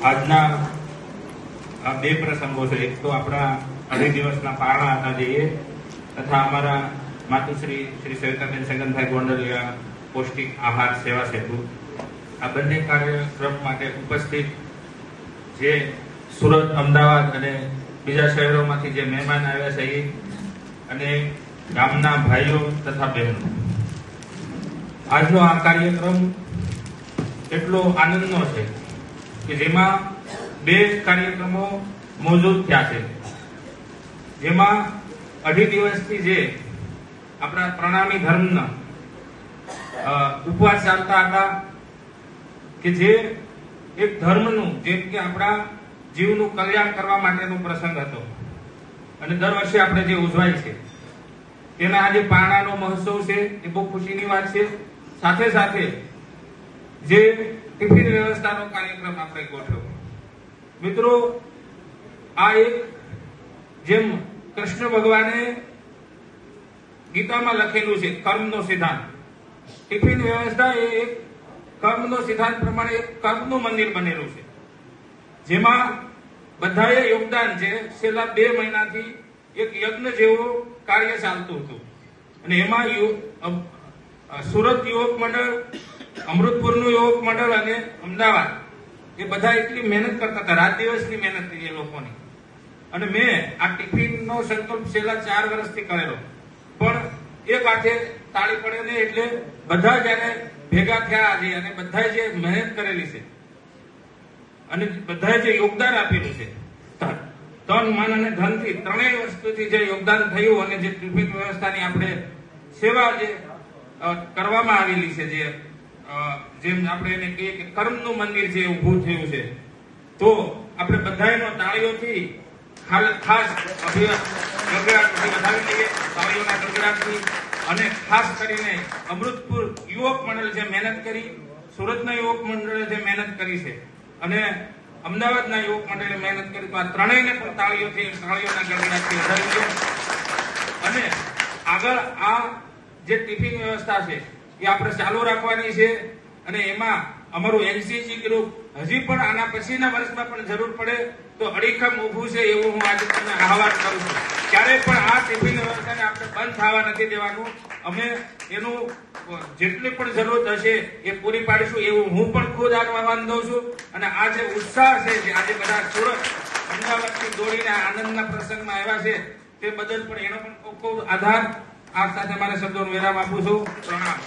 આજના આ બે પ્રસંગો છે. એક તો આપણા અઢી દિવસના પારણા હતા જે તથા અમારા માતુશ્રી શ્રી સવિતાબેન છગનભાઈ ગોંડલિયા પૌષ્ટિક આહાર સેવા સેતુ, આ બંને કાર્યક્રમ માટે ઉપસ્થિત જે સુરત, અમદાવાદ અને બીજા શહેરોમાંથી જે મહેમાન આવ્યા છે એ અને ગામના ભાઈઓ તથા બહેનો, આજનો આ કાર્યક્રમ એટલો આનંદનો છે કે જેમાં બે કાર્યક્રમો મોજૂદ થયા છે. જેમાં અઢી દિવસથી જે આપણા પ્રણામી ધર્મના ઉપવાસ ચાલતા હતા કે જે એક ધર્મનું, જેમ કે આપણા જીવનું કલ્યાણ કરવા માટેનો પ્રસંગ હતો અને દર વર્ષે આપણે જે ઉજવાય છે તેના આજે પારણાનો મહોત્સવ છે એ બહુ ખુશીની વાત છે. સાથે સાથે જે ટિફિન વ્યવસ્થાનો કાર્યક્રમ આપણે ગોઠવ્યો. મિત્રો, આ એક જેમ કૃષ્ણ ભગવાને ગીતામાં લખેલું છે કર્મનો સિદ્ધાંત, ટિફિન વ્યવસ્થા એ એક કર્મનો સિદ્ધાંત પ્રમાણે એક કર્મનું મંદિર બનેલું છે, જેમાં બધાએ યોગદાન છે. છેલ્લા 2 મહિનાથી એક યજ્ઞ જેવું કાર્ય ચાલતું હતું અને એમાં સુરત યુવક મંડળ, અમૃતપુરનું યુવક મંડળ અને અમદાવાદ એ બધા એટલી મહેનત કરતા હતા, રાત દિવસની મહેનત થઈ એ લોકોની. અને મેં આ ટિફિનનો સંકલ્પ છેલ્લા 4 વર્ષથી કરેલો, પણ એક હાથે તાળી પડે ને એટલે બધા જયારે ભેગા થયા આજે અને બધાએ જે મહેનત કરેલી છે અને બધાએ જે યોગદાન આપેલું છે, તન, મન અને ધનથી ત્રણેય વસ્તુથી જે યોગદાન થયું અને જે ટિફિન વ્યવસ્થાની આપણે સેવા જે કરવામાં આવેલી છે, જેમ આપણે એને કહીએ કે કર્મનું મંદિર જે ઊભું થયું છે, તો આપણે બધાનો તાળીઓથી ખાસ ગડગડાટથી વધાવી લઈએ, તાળીઓના ગડગડાટથી. અને ખાસ કરીને અમૃતપુર યુવક મંડળ જે મહેનત કરી, સુરતના યુવક મંડળે જે મહેનત કરી છે અને અમદાવાદના યુવક મંડળે મહેનત કરી, તો આ ત્રણેયને પણ તાળીઓના ગડગડાટથી વધાવી લઈએ. અને આગળ આ જે ટિફિન વ્યવસ્થા છે એ આપણે ચાલુ રાખવાની છે અને એમાં અમારું એનસીસી ગ્રુપ હજી પણ આના પછીના વર્ષમાં પણ જરૂર પડે તો અડીખમ ઊભું છે એવું હું આજે તમને આહવાન કરું છું. ક્યારેય પણ આ ટિફિન વ્યવસ્થાને આપણે બંધ થવા નથી દેવાનું. અમે એનું જેટલી પણ જરૂરત હશે એ પૂરી પાડીશું એવું હું પણ ખુદ આહવાન દઉં છું. અને આ જે ઉત્સાહ છે, જે આજે બધા સુરત, અમદાવાદથી દોડીને આનંદના પ્રસંગમાં આવ્યા છે તે બદલ પણ એનો પણ ખૂબ ખૂબ આભાર. આ સાથે મારા શબ્દોનો વિરામ આપું છું. પ્રણામ.